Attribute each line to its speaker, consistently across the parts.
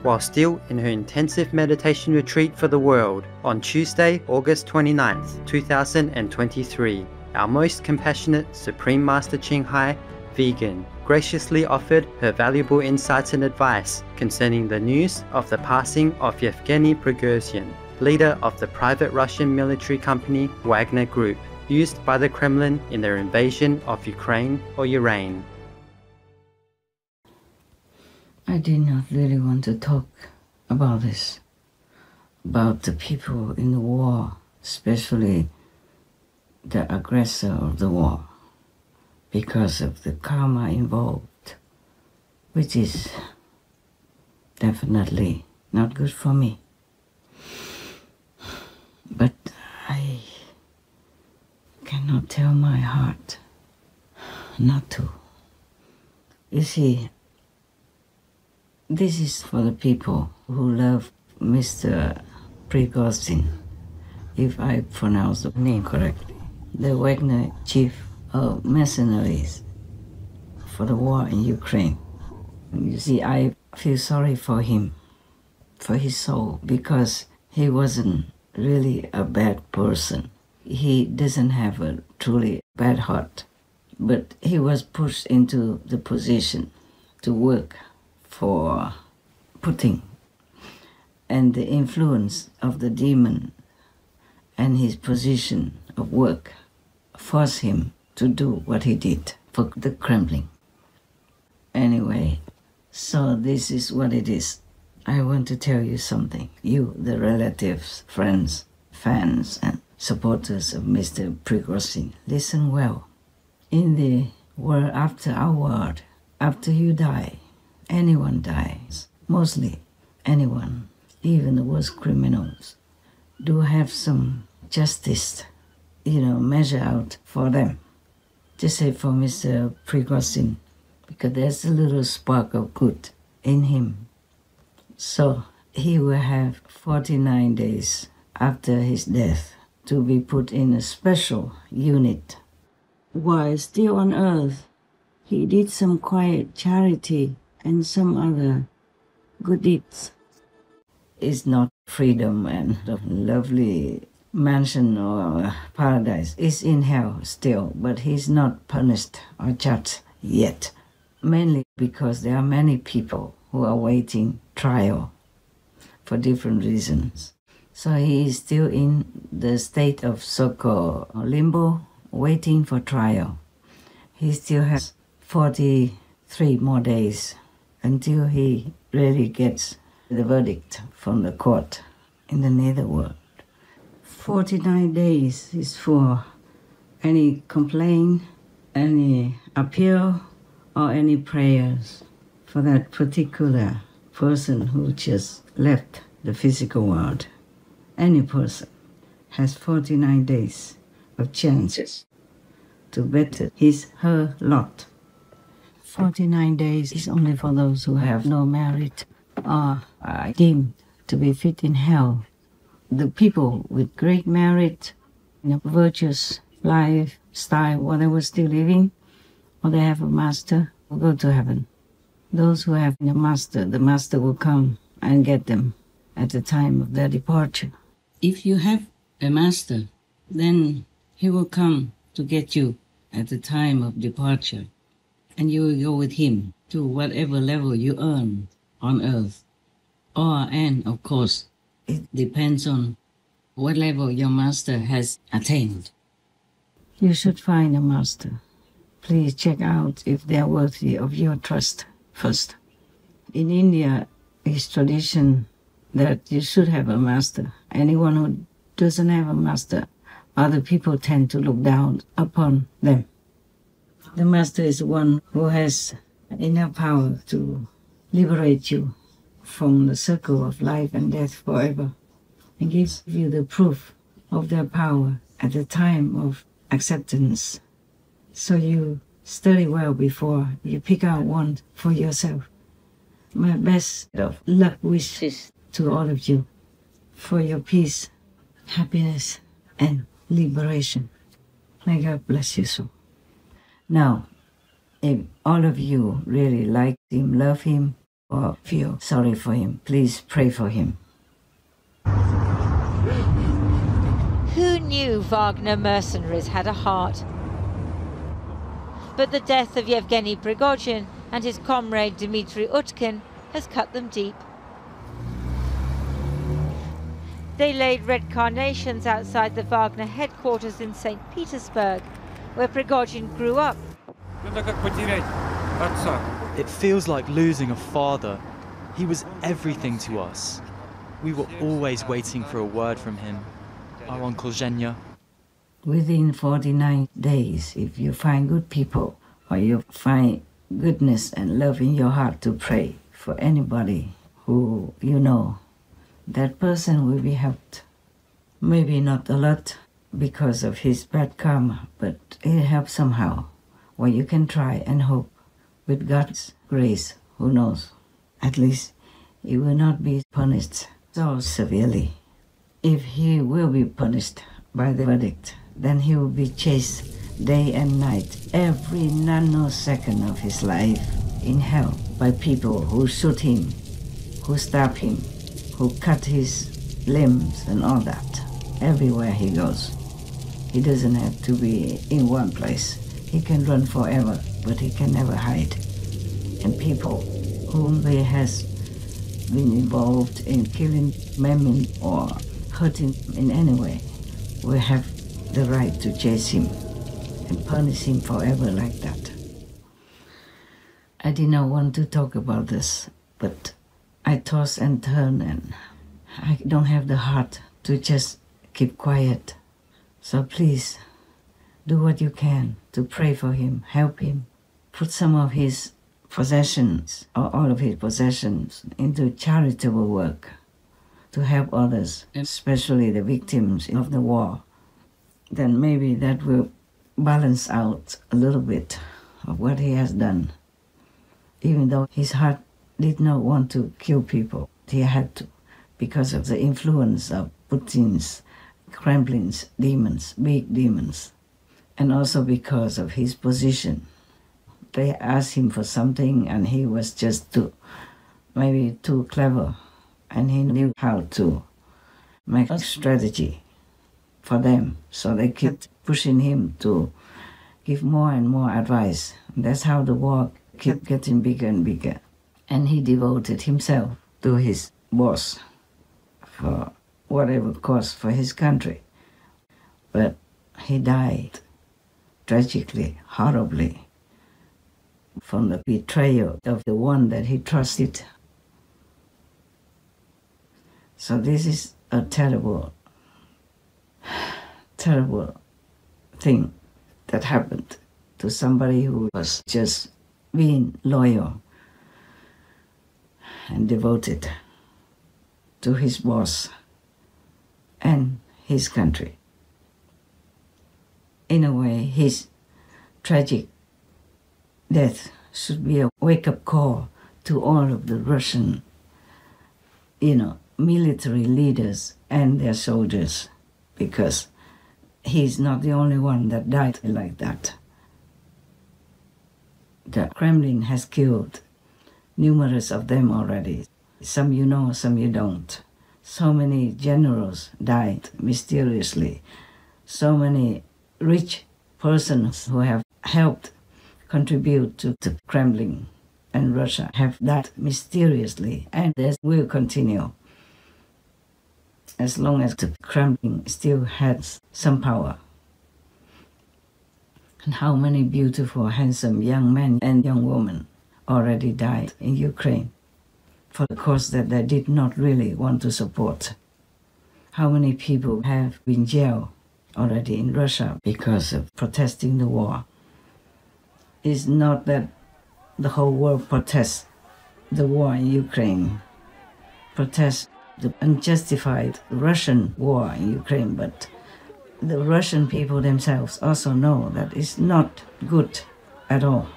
Speaker 1: while still in her intensive meditation retreat for the world on Tuesday, August 29th, 2023. Our most compassionate Supreme Master Ching Hai, vegan, graciously offered her valuable insights and advice concerning the news of the passing of Yevgeny Prigozhin, leader of the private Russian military company Wagner Group, used by the Kremlin in their invasion of Ukraine or Iran.
Speaker 2: I did not really want to talk about this, about the people in the war, especially the aggressor of the war, because of the karma involved, which is definitely not good for me. But I cannot tell my heart not to. You see, this is for the people who love Mr. Prigozhin, if I pronounce the name correctly, the Wagner chief of mercenaries for the war in Ukraine. You see, I feel sorry for him, for his soul, because he wasn't really a bad person. He doesn't have a truly bad heart, but he was pushed into the position to work for Putin, and the influence of the demon and his position of work forced him to do what he did for the Kremlin. Anyway, so this is what it is. I want to tell you something. You, the relatives, friends, fans, and supporters of Mr. Prigozhin, listen well. In the world after our world, after you die, anyone dies, mostly anyone, even the worst criminals, do have some justice, measure out for them. Just say for Mr. Prigozhin, because there's a little spark of good in him. So he will have 49 days after his death to be put in a special unit. While still on earth, he did some quiet charity and some other good deeds. It's not freedom and the lovely mansion or paradise. It's in hell still, but he's not punished or judged yet. Mainly because there are many people who are waiting trial for different reasons. So he is still in the state of so-called limbo, waiting for trial. He still has 43 more days until he really gets the verdict from the court in the netherworld. 49 days is for any complaint, any appeal, or any prayers for that particular person who just left the physical world. Any person has 49 days of chances to better his, her lot. 49 days is only for those who have no merit or are deemed to be fit in hell. The people with great merit, virtuous lifestyle, while they were still living, or they have a master, will go to heaven. Those who have a master, the master will come and get them at the time of their departure. If you have a master, then he will come to get you at the time of departure, and you will go with him to whatever level you earn on earth. And of course, it depends on what level your master has attained. You should find a master. Please check out if they are worthy of your trust first. In India, it's tradition that you should have a master. Anyone who doesn't have a master, other people tend to look down upon them. The master is one who has enough power to liberate you from the circle of life and death forever, and gives you the proof of their power at the time of acceptance. So you study well before you pick out one for yourself. My best of luck wishes to all of you for your peace, happiness, and liberation. May God bless you so. Now, if all of you really like him, love him, or feel sorry for him, please pray for him.
Speaker 3: Who knew Wagner mercenaries had a heart? But the death of Yevgeny Prigozhin and his comrade Dmitry Utkin has cut them deep. They laid red carnations outside the Wagner headquarters in St. Petersburg, where Prigozhin grew up.
Speaker 4: It feels like losing a father. He was everything to us. We were always waiting for a word from him. Our Uncle Zhenya.
Speaker 2: Within 49 days, if you find good people, or you find goodness and love in your heart to pray for anybody who you know, that person will be helped. Maybe not a lot because of his bad karma, but it helps somehow. Well, you can try and hope. With God's grace, who knows? At least he will not be punished so severely. If he will be punished by the verdict, then he will be chased day and night, every nanosecond of his life in hell by people who shoot him, who stab him, who cut his limbs and all that, everywhere he goes. He doesn't have to be in one place. He can run forever, but he can never hide. And people whom he has been involved in killing, maiming, or hurting in any way will have the right to chase him and punish him forever like that. I did not want to talk about this, but I toss and turn and I don't have the heart to just keep quiet. So please, do what you can to pray for him, help him. Put some of his possessions, or all of his possessions, into charitable work to help others, especially the victims of the war. Then maybe that will balance out a little bit of what he has done. Even though his heart did not want to kill people, he had to, because of the influence of Putin's, Kremlin's demons, big demons, and also because of his position. They asked him for something and he was just maybe too clever, and he knew how to make a strategy for them, so they kept pushing him to give more and more advice. That's how the war kept getting bigger and bigger. And he devoted himself to his boss for whatever cause for his country. But he died tragically, horribly, from the betrayal of the one that he trusted. So this is a terrible, terrible thing that happened to somebody who was just being loyal and devoted to his boss and his country. In a way, his tragic death should be a wake-up call to all of the Russian, military leaders and their soldiers, because he's not the only one that died like that. The Kremlin has killed numerous of them already. Some you know, some you don't. So many generals died mysteriously. So many rich persons who have helped contribute to the Kremlin and Russia have died mysteriously, and this will continue as long as the Kremlin still has some power. And how many beautiful, handsome young men and young women already died in Ukraine for the cause that they did not really want to support. How many people have been jailed already in Russia because of protesting the war. It's not that the whole world protests the war in Ukraine, protests the unjustified Russian war in Ukraine, but the Russian people themselves also know that it's not good at all.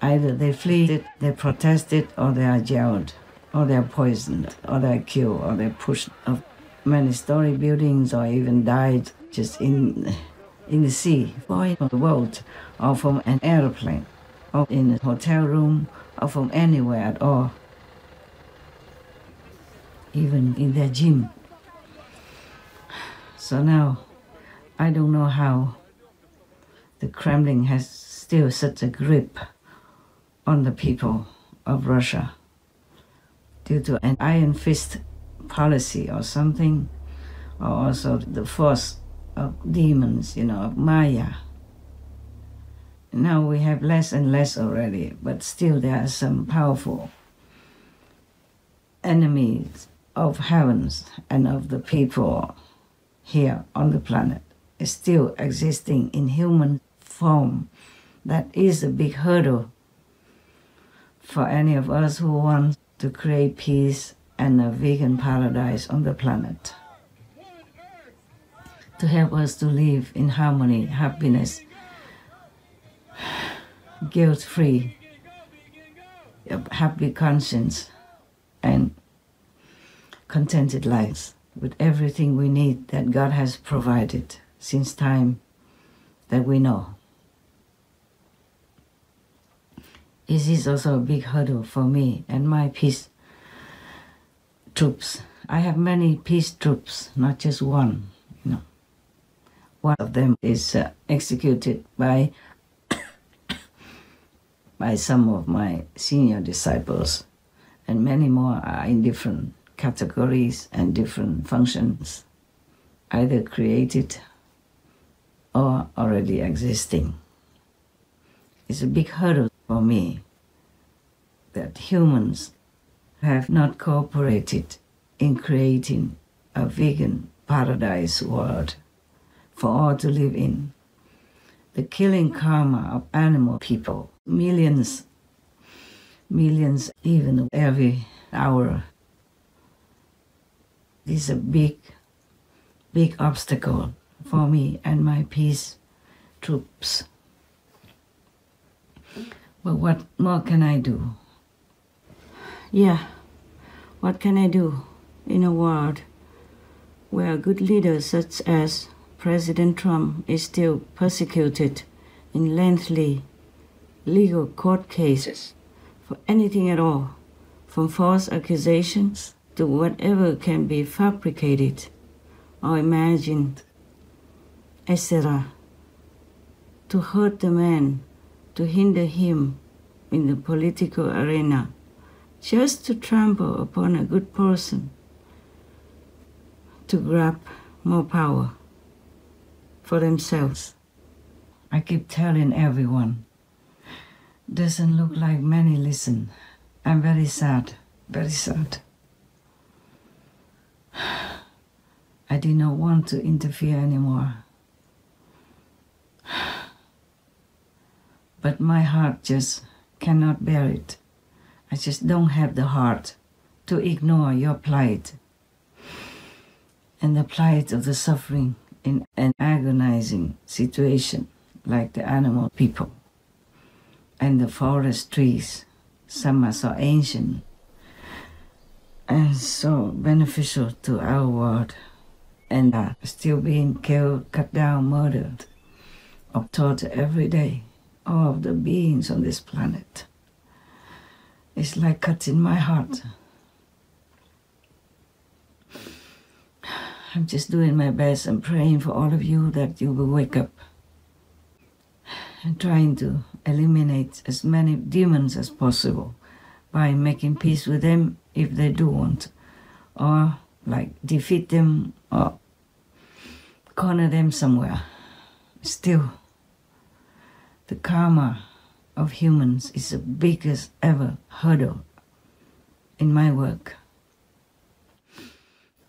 Speaker 2: Either they flee it, they protest it, or they are jailed, or they are poisoned, or they are killed, or they are pushed off many-story buildings, or even died just in the sea, or in the boat, or from an airplane, or in a hotel room, or from anywhere at all, even in their gym. So now, I don't know how the Kremlin has still such a grip on the people of Russia due to an iron fist policy or something, or also the force of demons, of Maya. Now we have less and less already, but still there are some powerful enemies of heavens and of the people here on the planet is still existing in human form. That is a big hurdle for any of us who want to create peace and a vegan paradise on the planet. To help us to live in harmony, happiness, guilt-free, happy conscience, and contented lives with everything we need that God has provided since time that we know. This is also a big hurdle for me and my peace troops. I have many peace troops, not just one. One of them is executed by some of my senior disciples, and many more are in different categories and different functions, either created or already existing. It's a big hurdle for me that humans have not cooperated in creating a vegan paradise world for all to live in. The killing karma of animal people, millions even every hour, is a big obstacle for me and my peace troops. But what more can I do? What can I do in a world where good leaders such as President Trump is still persecuted in lengthy legal court cases for anything at all, from false accusations to whatever can be fabricated or imagined, etc., to hurt the man, to hinder him in the political arena, just to trample upon a good person, to grab more power for themselves. I keep telling everyone, doesn't look like many listen. I'm very sad, very sad. I did not want to interfere anymore. But my heart just cannot bear it. I just don't have the heart to ignore your plight and the plight of the suffering in an agonizing situation like the animal people and the forest trees. Some are so ancient and so beneficial to our world and are still being killed, cut down, murdered, or tortured every day. All of the beings on this planet. It's like cutting my heart. I'm just doing my best and praying for all of you that you will wake up and trying to eliminate as many demons as possible by making peace with them if they do want, or like defeat them or corner them somewhere. Still, the karma of humans is the biggest ever hurdle in my work.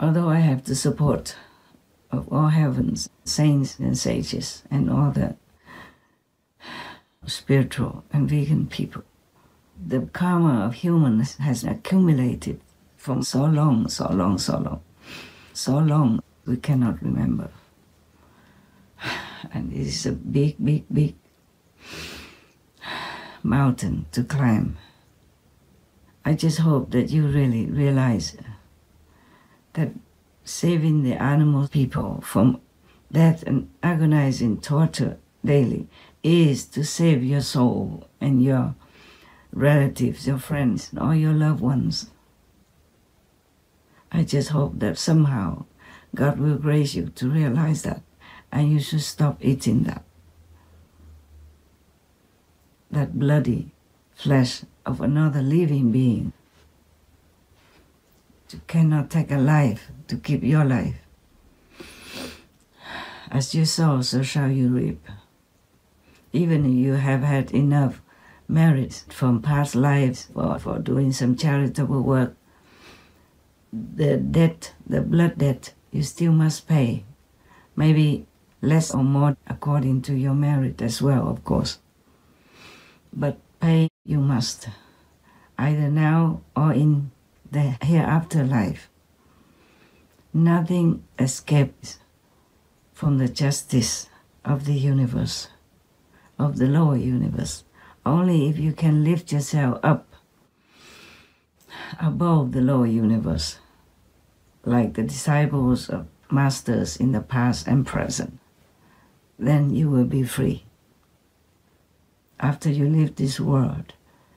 Speaker 2: Although I have the support of all heavens, saints and sages, and all the spiritual and vegan people, the karma of humans has accumulated from so long we cannot remember. And it is a big mountain to climb. I just hope that you really realize that saving the animal people from death and agonizing torture daily is to save your soul and your relatives, your friends, all your loved ones. I just hope that somehow God will grace you to realize that, and you should stop eating that bloody flesh of another living being. You cannot take a life to keep your life. As you sow, so shall you reap. Even if you have had enough merits from past lives for doing some charitable work, the debt, the blood debt, you still must pay. Maybe less or more according to your merit as well, of course. But pay you must, either now or in the hereafter life. Nothing escapes from the justice of the universe, of the lower universe. Only if you can lift yourself up above the lower universe, like the disciples of masters in the past and present, then you will be free. After you leave this world,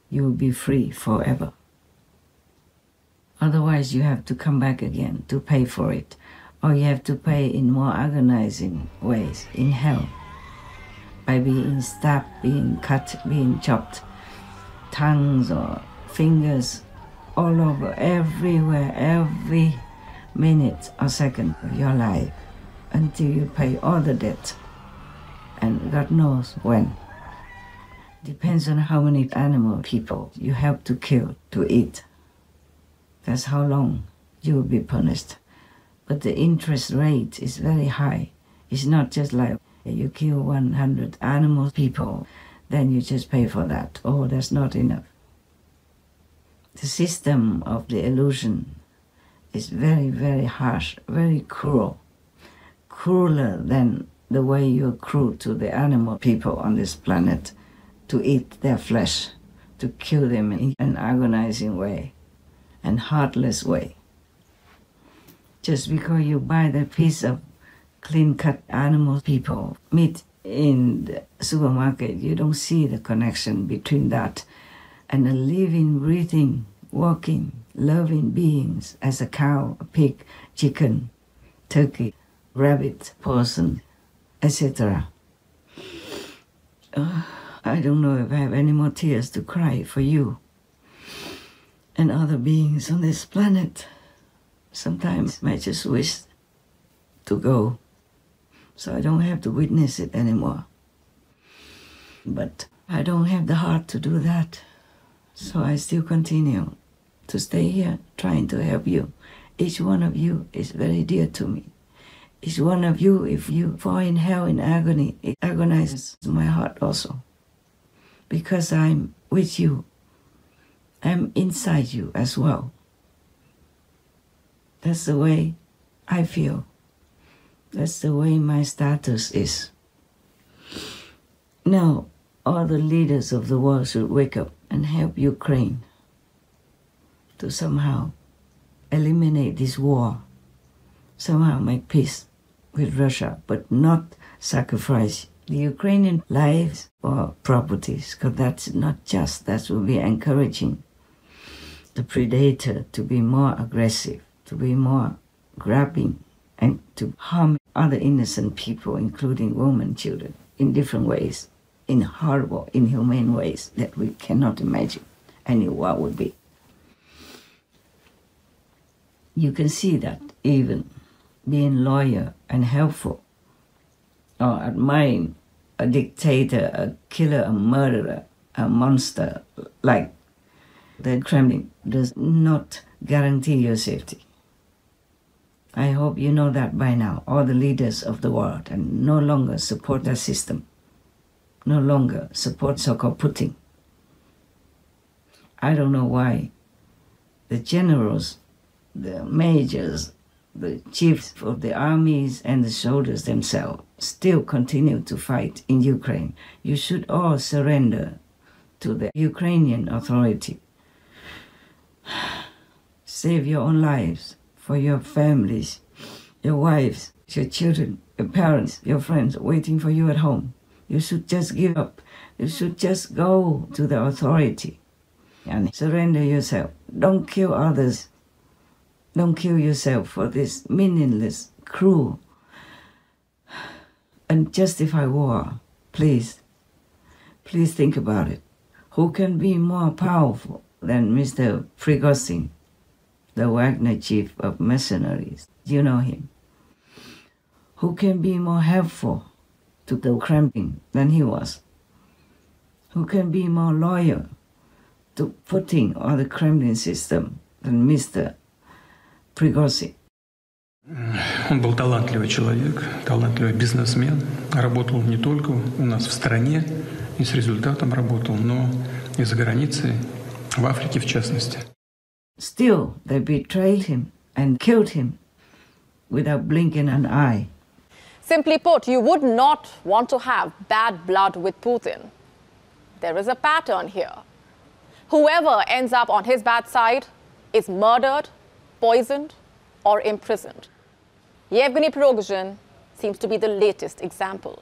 Speaker 2: you will be free forever. Otherwise, you have to come back again to pay for it, or you have to pay in more agonizing ways in hell, by being stabbed, being cut, being chopped, tongues or fingers all over, everywhere, every minute or second of your life, until you pay all the debt, and God knows when. Depends on how many animal people you have to kill to eat. That's how long you will be punished. But the interest rate is very high. It's not just like you kill 100 animal people, then you just pay for that. Oh, that's not enough. The system of the illusion is very, very harsh, very cruel. Crueler than the way you are cruel to the animal people on this planet, to eat their flesh, to kill them in an agonizing way and heartless way. Just because you buy that piece of clean-cut animal people meat in the supermarket, you don't see the connection between that and a living, breathing, walking, loving beings as a cow, a pig, chicken, turkey, rabbit, person, etc. I don't know if I have any more tears to cry for you and other beings on this planet. Sometimes I just wish to go, so I don't have to witness it anymore. But I don't have the heart to do that, so I still continue to stay here trying to help you. Each one of you is very dear to me. Each one of you, if you fall in hell in agony, it agonizes my heart also. Because I'm with you. I'm inside you as well. That's the way I feel. That's the way my status is. Now, all the leaders of the world should wake up and help Ukraine to somehow eliminate this war, somehow make peace with Russia, but not sacrifice the Ukrainian lives or properties, because that's not just. That will be encouraging the predator to be more aggressive, to be more grabbing, and to harm other innocent people, including women, children, in different ways, in horrible, inhumane ways that we cannot imagine any war would be. You can see that even being loyal and helpful, or admiring a dictator, a killer, a murderer, a monster like the Kremlin does not guarantee your safety. I hope you know that by now, all the leaders of the world, and no longer support that system, no longer support so-called Putin. I don't know why the generals, the majors, the chiefs of the armies and the soldiers themselves still continue to fight in Ukraine. You should all surrender to the Ukrainian authority. Save your own lives for your families, your wives, your children, your parents, your friends waiting for you at home. You should just give up. You should just go to the authority and surrender yourself. Don't kill others. Don't kill yourself for this meaningless, cruel, unjustified war. Please. Please think about it. Who can be more powerful than Mr. Prigozhin, the Wagner chief of mercenaries? You know him. Who can be more helpful to the Kremlin than he was? Who can be more loyal to Putin or the Kremlin system than Mr. Prigozhin?
Speaker 5: Он был талантливый человек, талантливый бизнесмен. Работал не только у нас в стране, и с результатом работал, но и за границей, в Африке в частности.
Speaker 2: Still, they betrayed him and killed him without blinking an eye.
Speaker 6: Simply put, you would not want to have bad blood with Putin. There is a pattern here. Whoever ends up on his bad side is murdered, poisoned, or imprisoned. Yevgeny Prigozhin seems to be the latest example.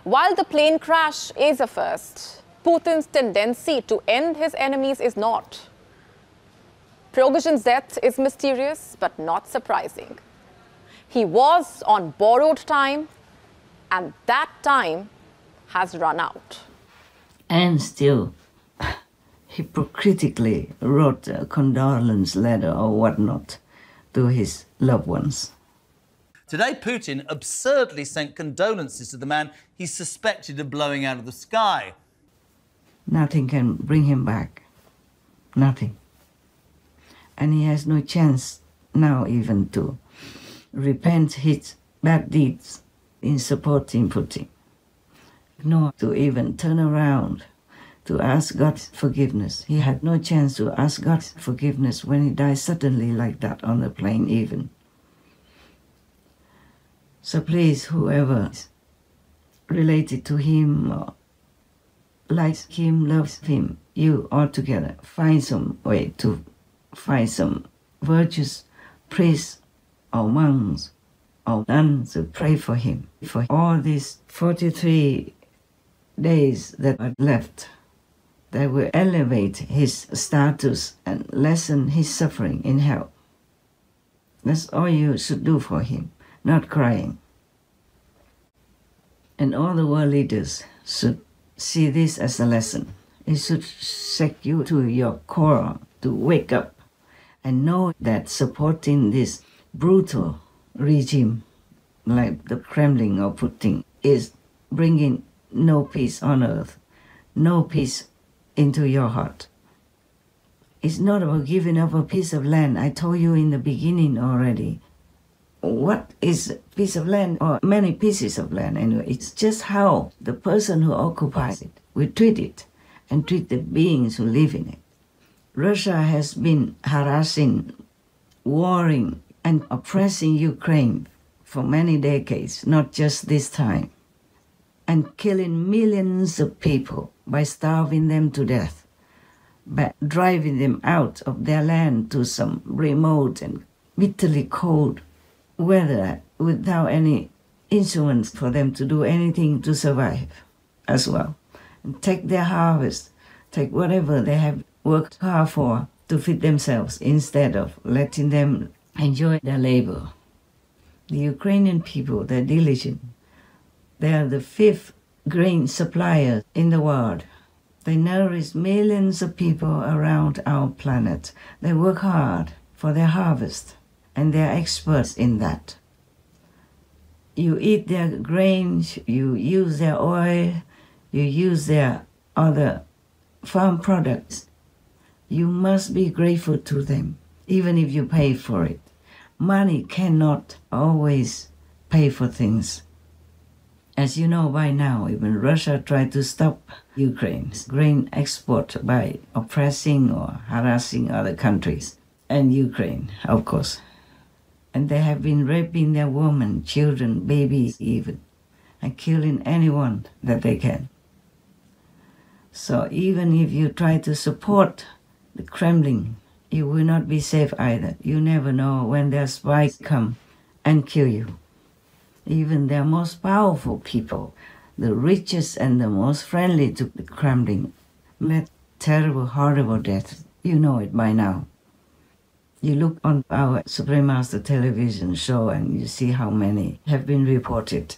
Speaker 6: While the plane crash is a first, Putin's tendency to end his enemies is not. Prigozhin's death is mysterious but not surprising. He was on borrowed time, and that time has run out.
Speaker 2: And still, hypocritically wrote a condolence letter or whatnot to his loved ones.
Speaker 7: Today, Putin absurdly sent condolences to the man he suspected of blowing out of the sky.
Speaker 2: Nothing can bring him back. Nothing. And he has no chance now even to repent his bad deeds in supporting Putin, nor to even turn around to ask God's forgiveness. He had no chance to ask God's forgiveness when he died suddenly like that on the plane even. So please, whoever is related to him or likes him, loves him, you all together, find some way to find some virtuous priests or monks or nuns to pray for him for all these 43 days that are left. That will elevate his status and lessen his suffering in hell. That's all you should do for him, not crying. And all the world leaders should see this as a lesson. It should shake you to your core to wake up and know that supporting this brutal regime like the Kremlin or Putin is bringing no peace on earth, no peace into your heart. It's not about giving up a piece of land. I told you in the beginning already. What is a piece of land or many pieces of land anyway? It's just how the person who occupies it will treat it and treat the beings who live in it. Russia has been harassing, warring, and oppressing Ukraine for many decades, not just this time, and killing millions of people by starving them to death, by driving them out of their land to some remote and bitterly cold weather without any instruments for them to do anything to survive as well. And take their harvest, take whatever they have worked hard for to feed themselves instead of letting them enjoy their labor. The Ukrainian people, they're diligent. They are the 5th grain supplier in the world. They nourish millions of people around our planet. They work hard for their harvest, and they're experts in that. You eat their grains, you use their oil, you use their other farm products. You must be grateful to them, even if you pay for it. Money cannot always pay for things. As you know by now, even Russia tried to stop Ukraine's grain export by oppressing or harassing other countries, and Ukraine, of course. And they have been raping their women, children, babies even, and killing anyone that they can. So even if you try to support the Kremlin, you will not be safe either. You never know when their spies come and kill you. Even their most powerful people, the richest and the most friendly to the Kremlin, let terrible, horrible death. You know it by now. You look on our Supreme Master television show and you see how many have been reported.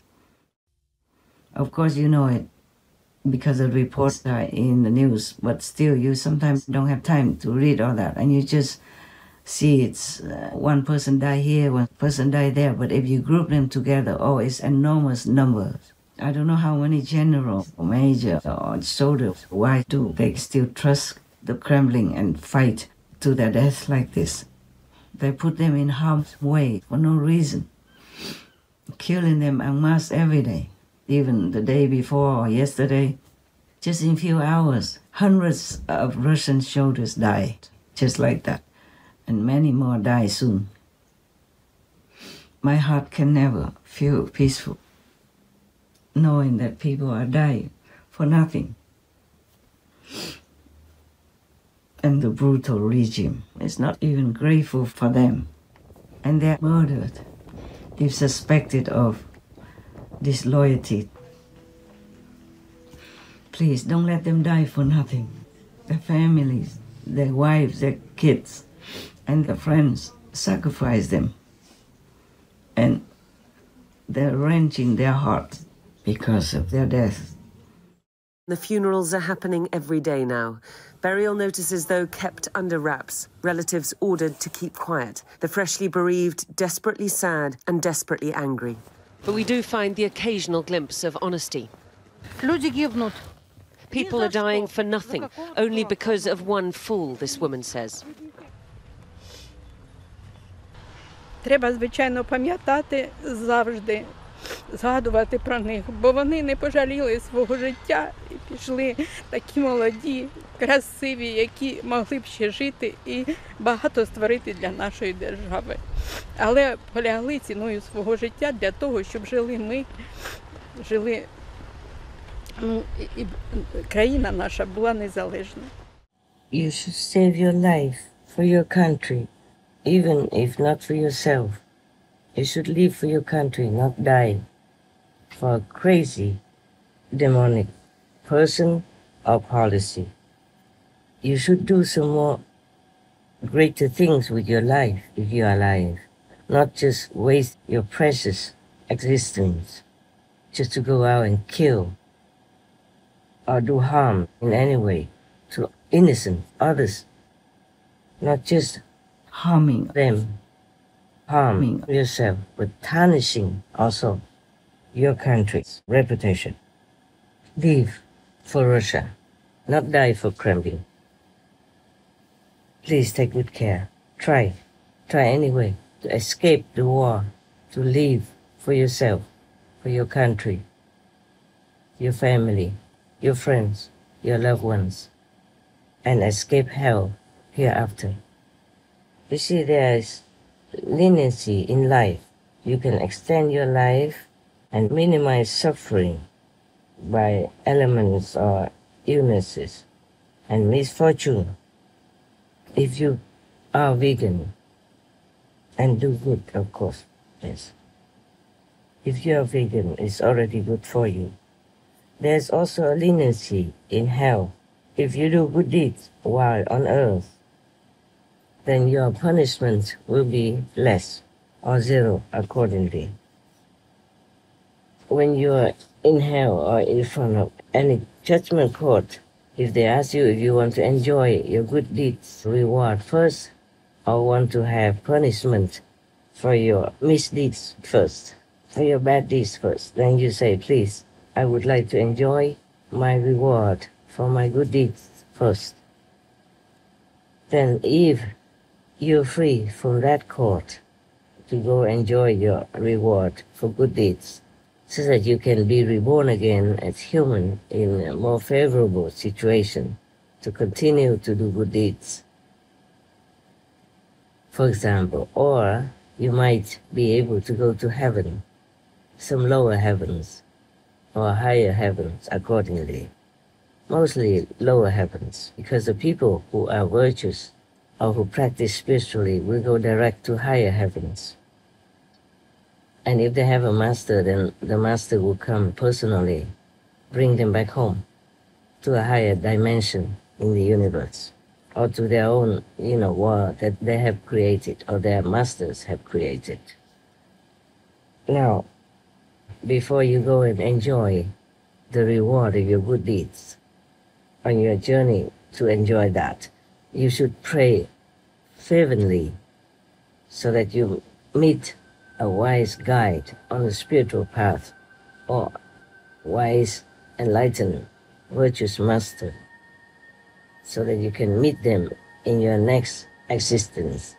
Speaker 2: Of course, you know it because the reports are in the news, but still you sometimes don't have time to read all that, and you just see it's one person die here, one person die there, but if you group them together, oh, it's enormous numbers. I don't know how many generals or majors or soldiers, why do they still trust the Kremlin and fight to their death like this? They put them in harm's way for no reason, killing them en masse every day. Even the day before or yesterday, just in a few hours, hundreds of Russian soldiers died, just like that. And many more die soon. My heart can never feel peaceful, knowing that people are dying for nothing. And the brutal regime is not even grateful for them. And they're murdered if suspected of disloyalty. Please don't let them die for nothing. Their families, their wives, their kids, and their friends sacrifice them. And they're wrenching their hearts because of their death.
Speaker 8: The funerals are happening every day now. Burial notices, though, kept under wraps. Relatives ordered to keep quiet. The freshly bereaved desperately sad and desperately angry. But we do find the occasional glimpse of honesty. People are dying for nothing, only because of one fool, this woman says.
Speaker 9: Треба, звичайно, пам'ятати завжди, згадувати про них, бо вони не пожаліли свого життя і пішли такі молоді, красиві, які могли б ще жити і багато створити для нашої держави. Але полягли ціною свого життя для того, щоб жили ми, жили, і країна наша була незалежна.
Speaker 10: You should save your life for your country. Even if not for yourself, you should live for your country, not die for a crazy, demonic person or policy. You should do some more greater things with your life if you are alive, not just waste your precious existence just to go out and kill or do harm in any way to innocent others, not just harming them, harming yourself, but tarnishing also your country's reputation. Live for Russia, not die for Kremlin. Please take good care. Try anyway to escape the war, to live for yourself, for your country, your family, your friends, your loved ones, and escape hell hereafter. You see, there is leniency in life. You can extend your life and minimize suffering by elements or illnesses and misfortune. If you are vegan and do good, of course, yes. If you are vegan, it's already good for you. There's also a leniency in hell. If you do good deeds while on earth, then your punishment will be less or zero accordingly. When you are in hell or in front of any judgment court, if they ask you if you want to enjoy your good deeds reward first or want to have punishment for your misdeeds first, for your bad deeds first, then you say, please, I would like to enjoy my reward for my good deeds first. Then if you're free from that court to go enjoy your reward for good deeds, so that you can be reborn again as human in a more favorable situation to continue to do good deeds. For example, or you might be able to go to heaven, some lower heavens or higher heavens accordingly. Mostly lower heavens, because the people who are virtuous or who practice spiritually will go direct to higher heavens. And if they have a master, then the master will come personally, bring them back home to a higher dimension in the universe, or to their own, world that they have created or their masters have created. Now, before you go and enjoy the reward of your good deeds, on your journey to enjoy that, you should pray fervently so that you meet a wise guide on the spiritual path, or wise, enlightened, virtuous master, so that you can meet them in your next existence.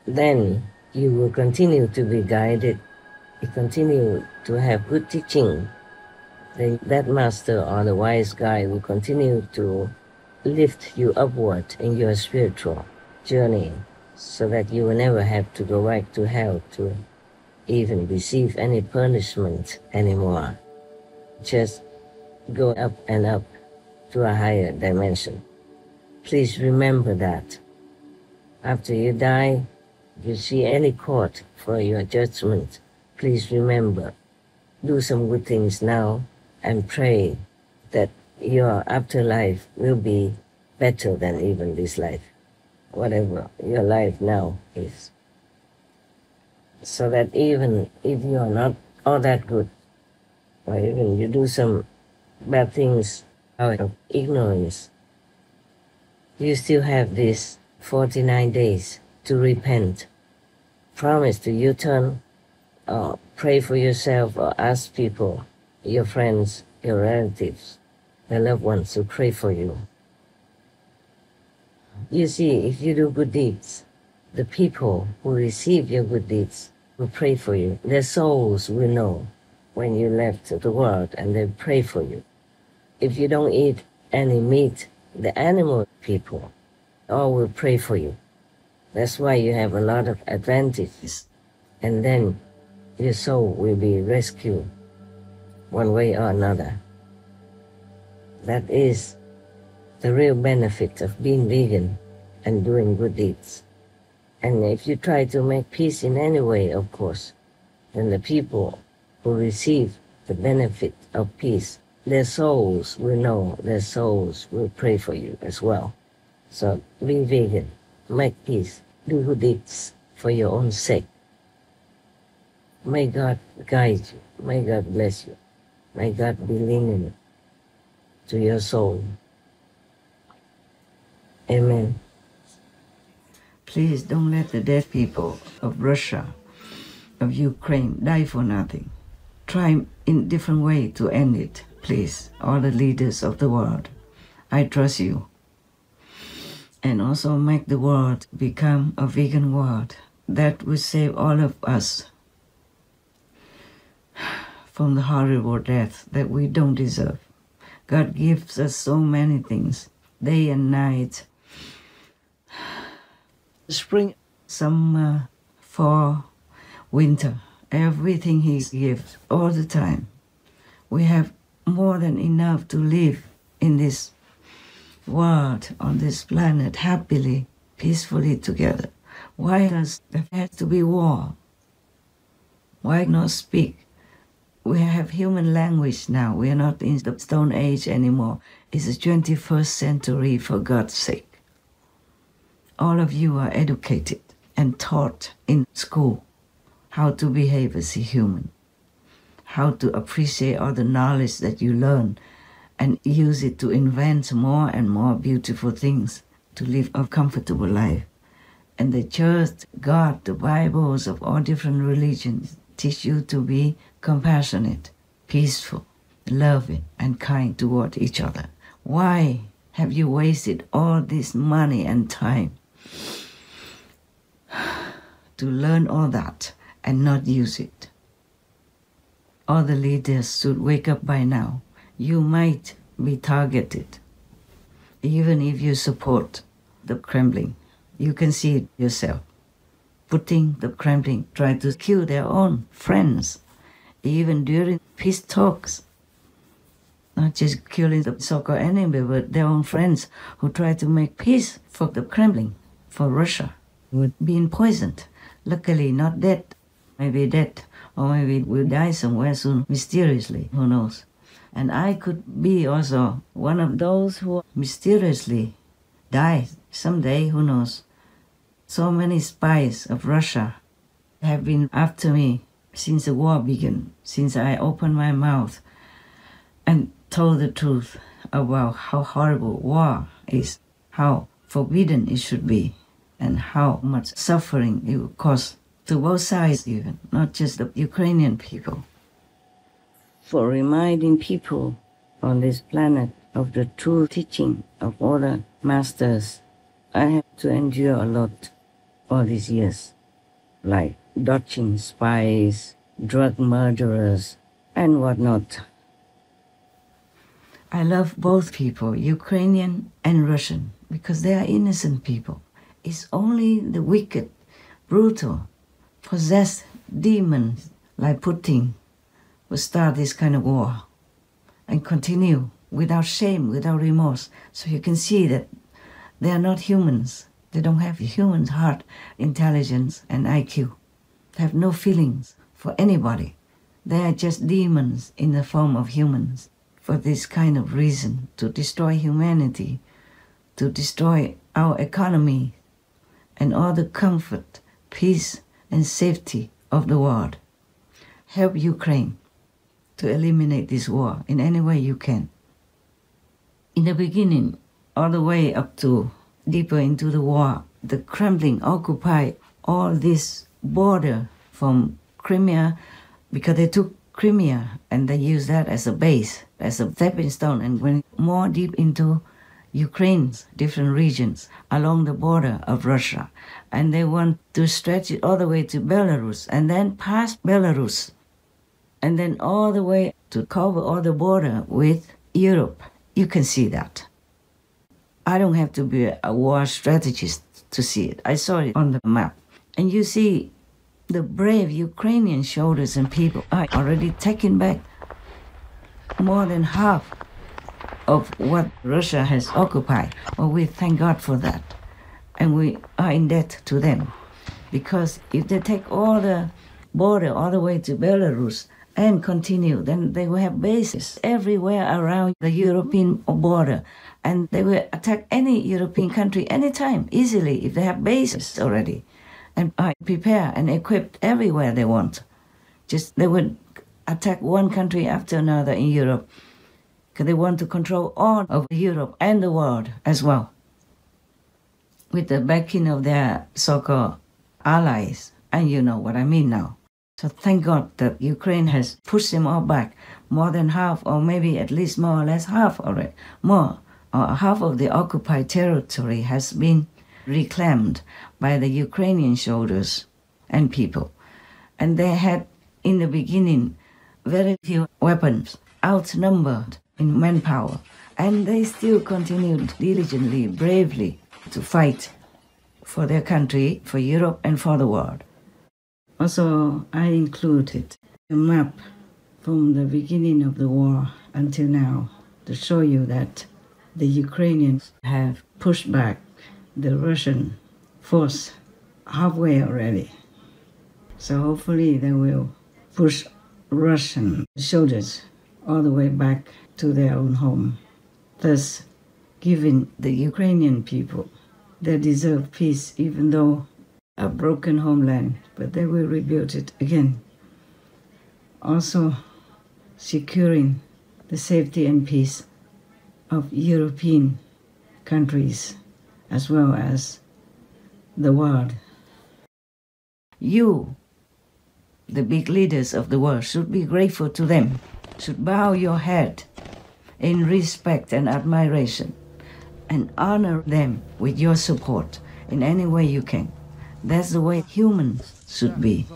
Speaker 10: Then you will continue to be guided, you continue to have good teaching, then that master or the wise guide will continue to lift you upward in your spiritual journey, so that you will never have to go back to hell to even receive any punishment anymore. Just go up and up to a higher dimension. Please remember that. After you die, if you see any court for your judgment, please remember, do some good things now and pray that your afterlife will be better than even this life, whatever your life now is. So that even if you are not all that good, or even you do some bad things out of ignorance, you still have these 49 days to repent. Promise to U-turn, or pray for yourself, or ask people, your friends, your relatives, your loved ones to pray for you. You see, if you do good deeds, the people who receive your good deeds will pray for you. Their souls will know when you left the world, and they pray for you. If you don't eat any meat, the animal people all will pray for you. That's why you have a lot of advantages. And then your soul will be rescued one way or another. That is the real benefit of being vegan and doing good deeds. And if you try to make peace in any way, of course, then the people who receive the benefit of peace, their souls will know, their souls will pray for you as well. So be vegan, make peace, do good deeds for your own sake. May God guide you, may God bless you, may God be lenient to your soul. Amen.
Speaker 2: Please don't let the dead people of Russia, of Ukraine, die for nothing. Try in different way to end it, please, all the leaders of the world. I trust you. And also make the world become a vegan world. That will save all of us from the horrible death that we don't deserve. God gives us so many things, day and night, spring, summer, fall, winter, everything He gives all the time. We have more than enough to live in this world, on this planet, happily, peacefully together. Why does there have to be war? Why not speak? We have human language now. We are not in the Stone Age anymore. It's the 21st century, for God's sake. All of you are educated and taught in school how to behave as a human, how to appreciate all the knowledge that you learn and use it to invent more and more beautiful things to live a comfortable life. And the church, God, the Bibles of all different religions teach you to be compassionate, peaceful, loving, and kind toward each other. Why have you wasted all this money and time to learn all that and not use it? All the leaders should wake up by now. You might be targeted. Even if you support the Kremlin, you can see it yourself. Putting the Kremlin try to kill their own friends, even during peace talks. Not just killing the so-called enemy, but their own friends who try to make peace for the Kremlin, for Russia, with being poisoned. Luckily, not dead. Maybe dead, or maybe will die somewhere soon, mysteriously, who knows. And I could be also one of those who mysteriously died someday, who knows. So many spies of Russia have been after me since the war began, since I opened my mouth and told the truth about how horrible war is, how forbidden it should be, and how much suffering it will cause to both sides even, not just the Ukrainian people. For reminding people on this planet of the true teaching of all the masters, I have to endure a lot all these years, like dodging spies, drug murderers, and whatnot. I love both people, Ukrainian and Russian, because they are innocent people. It's only the wicked, brutal, possessed demons like Putin who start this kind of war and continue without shame, without remorse. So you can see that they are not humans. They don't have human heart, intelligence, and IQ. They have no feelings for anybody. They are just demons in the form of humans for this kind of reason, to destroy humanity, to destroy our economy and all the comfort, peace, and safety of the world. Help Ukraine to eliminate this war in any way you can. In the beginning, all the way up to deeper into the war, the Kremlin occupied all this border from Crimea because they took Crimea and they used that as a base, as a stepping stone, and went more deep into Ukraine's different regions along the border of Russia. And they want to stretch it all the way to Belarus and then past Belarus and then all the way to cover all the border with Europe. You can see that. I don't have to be a war strategist to see it. I saw it on the map. And you see the brave Ukrainian soldiers and people are already taking back more than half of what Russia has occupied. Well, we thank God for that. And we are in debt to them. Because if they take all the border all the way to Belarus and continue, then they will have bases everywhere around the European border. And they will attack any European country anytime, easily, if they have bases already. And are prepared and equipped everywhere they want. Just they would attack one country after another in Europe because they want to control all of Europe and the world as well, with the backing of their so-called allies. And you know what I mean now. So thank God that Ukraine has pushed them all back, more than half, or maybe at least more or less half already, more, or half of the occupied territory has been reclaimed by the Ukrainian soldiers and people. And they had, in the beginning, very few weapons, outnumbered in manpower. And they still continued diligently, bravely, to fight for their country, for Europe, and for the world. Also, I included a map from the beginning of the war until now to show you that the Ukrainians have pushed back the Russian force halfway already. So hopefully they will push Russian soldiers all the way back to their own home, thus giving the Ukrainian people their deserved peace, even though a broken homeland, but they will rebuild it again. Also securing the safety and peace of European countries as well as the world. You, the big leaders of the world, should be grateful to them, should bow your head in respect and admiration, and honor them with your support in any way you can. That's the way humans should be.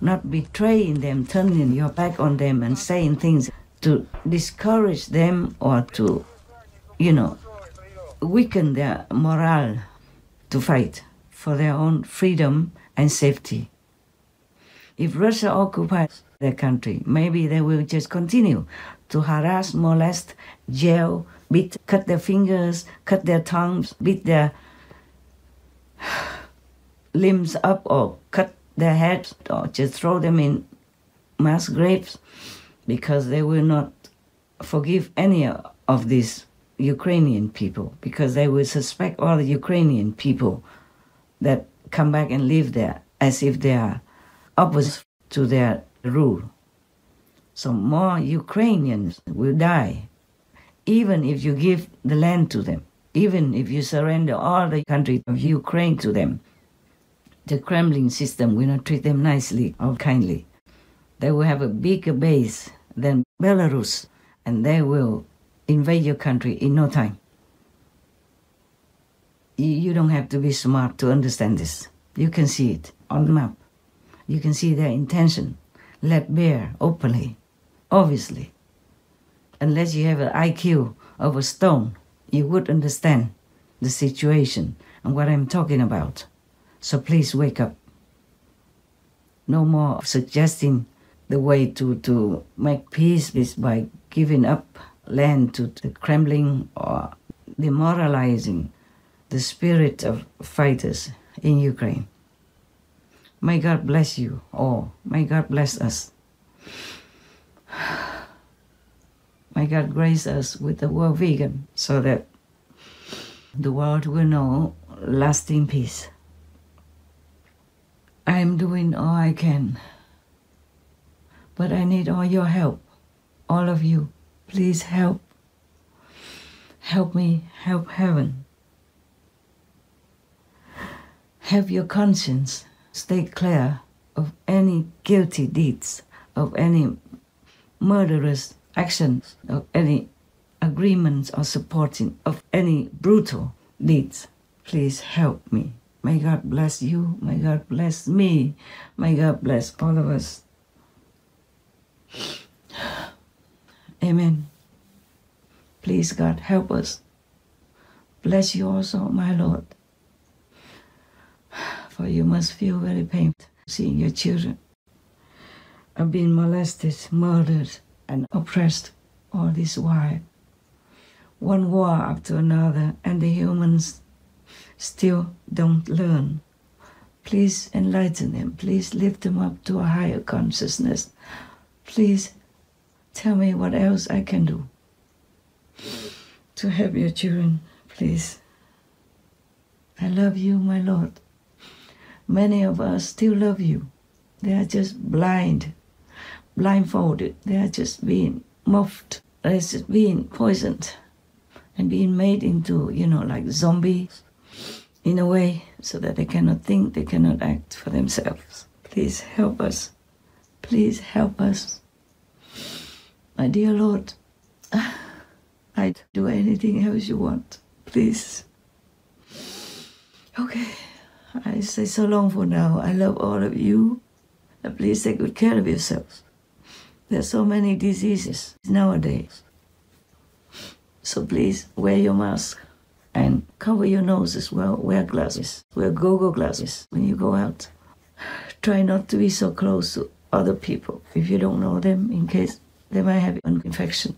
Speaker 2: Not betraying them, turning your back on them and saying things to discourage them or to, weaken their morale to fight for their own freedom and safety. If Russia occupies their country, maybe they will just continue to harass, molest, jail, beat, cut their fingers, cut their tongues, beat their limbs up, or cut their heads, or just throw them in mass graves, because they will not forgive any of these Ukrainian people, because they will suspect all the Ukrainian people that come back and live there as if they are opposite to their rule. So more Ukrainians will die, even if you give the land to them, even if you surrender all the country of Ukraine to them. The Kremlin system will not treat them nicely or kindly. They will have a bigger base than Belarus, and they will invade your country in no time. You don't have to be smart to understand this. You can see it on the map. You can see their intention, laid bare openly, obviously. Unless you have an IQ of a stone, you would understand the situation and what I'm talking about. So please wake up. No more suggesting the way to make peace is by giving up land to the Kremlin or demoralizing the spirit of fighters in Ukraine. May God bless you all. May God bless us. May God grace us with the word vegan so that the world will know lasting peace. I am doing all I can, but I need all your help, all of you. Please help. Help me, help heaven. Have your conscience stay clear of any guilty deeds, of any murderous actions, of any agreements or supporting of any brutal deeds. Please help me. May God bless you. May God bless me. May God bless all of us. Amen. Please, God, help us. Bless you also, my Lord. For you must feel very painful seeing your children are being molested, murdered, and oppressed all this while. One war after another, and the humans still don't learn. Please enlighten them. Please lift them up to a higher consciousness. Please tell me what else I can do to help your children, please. I love you, my Lord. Many of us still love you. They are just blindfolded. They are just being muffed. They're just being poisoned and being made into, like zombies in a way, so that they cannot think, they cannot act for themselves. Please help us. Please help us. My dear Lord, I'd do anything else you want. Please. Okay. I say so long for now. I love all of you. Please take good care of yourselves. There are so many diseases nowadays. So please wear your mask and cover your nose as well. Wear glasses. Wear go-go glasses when you go out. Try not to be so close to other people if you don't know them, in case they might have an infection.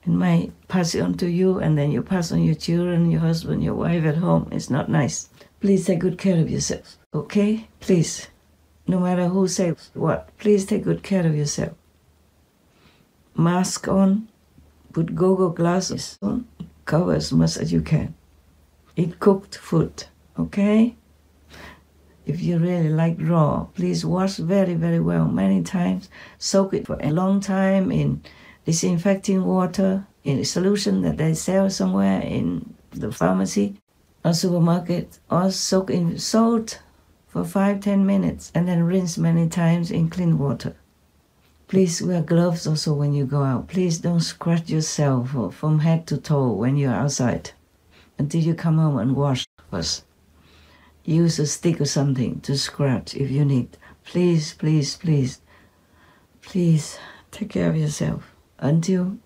Speaker 2: It might pass it on to you, and then you pass on your children, your husband, your wife at home. It's not nice. Please take good care of yourself, okay? Please, no matter who says what, please take good care of yourself. Mask on, put go-go glasses on, cover as much as you can. Eat cooked food, okay? If you really like raw, please wash very, very well, many times. Soak it for a long time in disinfecting water, in a solution that they sell somewhere in the pharmacy or supermarket, or soak in salt for 5-10 minutes and then rinse many times in clean water. Please wear gloves also when you go out. Please don't scratch yourself from head to toe when you're outside until you come home and wash first. Use a stick or something to scratch if you need. Please, please, please, please take care of yourself until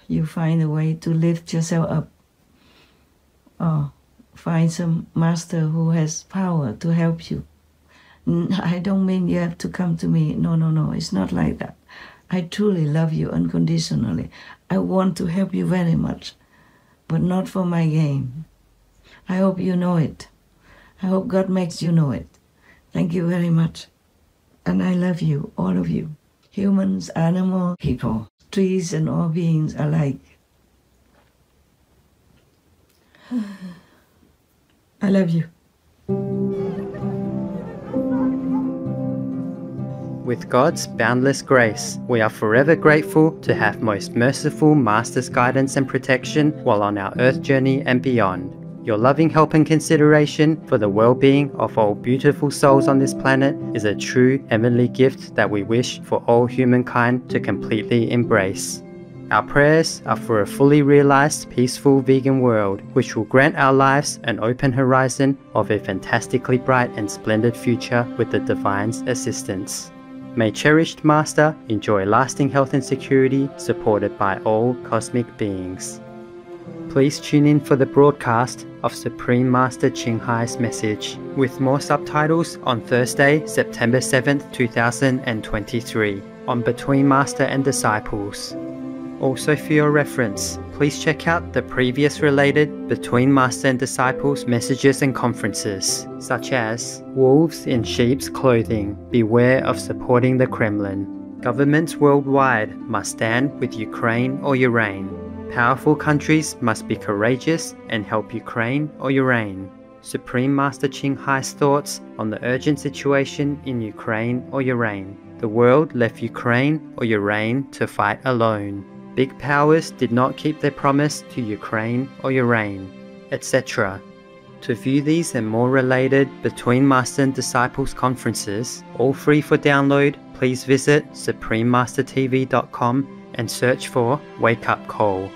Speaker 2: you find a way to lift yourself up. Or find some master who has power to help you. I don't mean you have to come to me. No, it's not like that. I truly love you unconditionally. I want to help you very much, but not for my gain. I hope you know it. I hope God makes you know it. Thank you very much. And I love you, all of you. Humans, animals, people. trees and all beings alike. I love you.
Speaker 1: With God's boundless grace, we are forever grateful to have most merciful Master's guidance and protection while on our earth journey and beyond. Your loving help and consideration for the well-being of all beautiful souls on this planet is a true heavenly gift that we wish for all humankind to completely embrace. Our prayers are for a fully realized, peaceful vegan world, which will grant our lives an open horizon of a fantastically bright and splendid future with the Divine's assistance. May cherished Master enjoy lasting health and security supported by all cosmic beings. Please tune in for the broadcast of Supreme Master Ching Hai's message, with more subtitles on Thursday, September 7th, 2023, on Between Master and Disciples. Also, for your reference, please check out the previous related Between Master and Disciples messages and conferences, such as Wolves in Sheep's Clothing, Beware of Supporting the Kremlin. Governments worldwide must stand with Ukraine or your reign. Powerful countries must be courageous and help Ukraine or your reign. Supreme Master Ching Hai's thoughts on the urgent situation in Ukraine or your reign. The world left Ukraine or your reign to fight alone. Big powers did not keep their promise to Ukraine or your reign, etc. To view these and more related Between Master and Disciples conferences, all free for download, please visit suprememastertv.com and search for Wake Up Call.